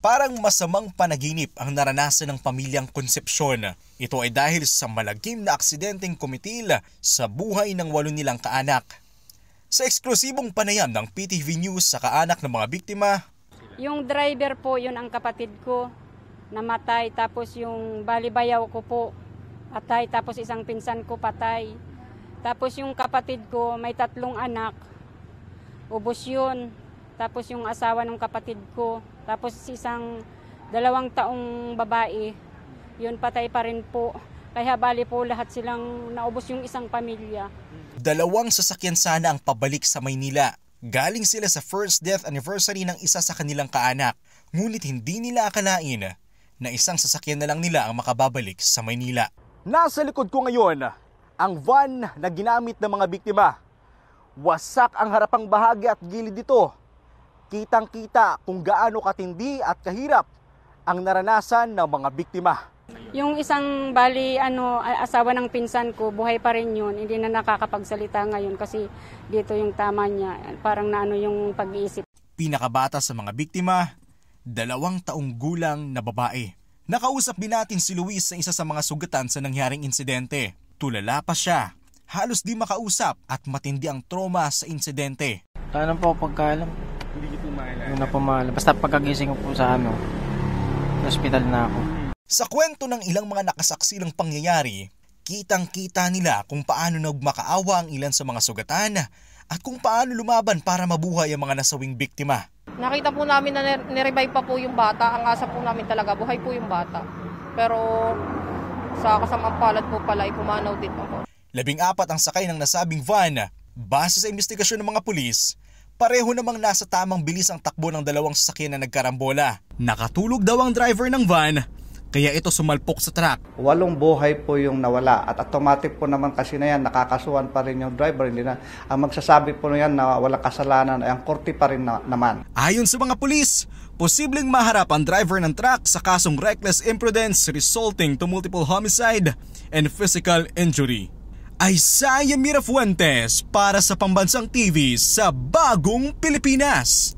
Parang masamang panaginip ang naranasan ng pamilyang Concepcion. Ito ay dahil sa malagim na aksidenteng kumitil sa buhay ng 8 nilang kaanak. Sa eksklusibong panayam ng PTV News sa kaanak ng mga biktima, yung driver po, yun ang kapatid ko, namatay. Tapos yung balibayaw ko po, patay. Tapos isang pinsan ko, patay. Tapos yung kapatid ko, may 3 anak, ubos yun. Tapos yung asawa ng kapatid ko, tapos isang 2 taong babae, yun patay pa rin po. Kaya bali po lahat silang naubos yung isang pamilya. 2 sasakyan sana ang pabalik sa Maynila. Galing sila sa first death anniversary ng isa sa kanilang kaanak. Ngunit hindi nila akalain na isang sasakyan na lang nila ang makababalik sa Maynila. Nasa likod ko ngayon ang van na ginamit ng mga biktima. Wasak ang harapang bahagi at gilid dito. Kitang-kita kung gaano katindi at kahirap ang naranasan ng mga biktima. Yung isang asawa ng pinsan ko, buhay pa rin yun. Hindi na nakakapagsalita ngayon kasi dito yung tama niya. Parang yung pag-iisip. Pinakabata sa mga biktima, 2 taong gulang na babae. Nakausap din natin si Luis na isa sa mga sugatan sa nangyaring insidente. Tulala pa siya. Halos di makausap at matindi ang trauma sa insidente. Ano po pagkaalam? Hindi ko maalala. Hindi na po maalala. Basta pagkagising ko po sa hospital na ako. Sa kwento ng ilang mga nakasaksilang pangyayari, kitang-kita nila kung paano nagmakaawa ang ilan sa mga sugatan at kung paano lumaban para mabuhay ang mga nasawing biktima. Nakita po namin na nirevive pa po yung bata. Ang asa po namin talaga, buhay po yung bata. Pero sa kasamang palad po pala, pumanaw din po. 14 ang sakay ng nasabing van. Base sa investigasyon ng mga pulis, pareho namang nasa tamang bilis ang takbo ng 2 sasakyan na nagkarambola. Nakatulog daw ang driver ng van, kaya ito sumalpok sa truck. 8 buhay po yung nawala at automatic po naman kasi na yan, nakakasuhan pa rin yung driver. Hindi na, ang magsasabi po na yan na walang kasalanan ay ang korte pa rin naman. Ayon sa mga pulis, posibleng maharap ang driver ng truck sa kasong reckless imprudence resulting to multiple homicide and physical injury. Isaiah Mirafuentes para sa Pambansang TV sa Bagong Pilipinas.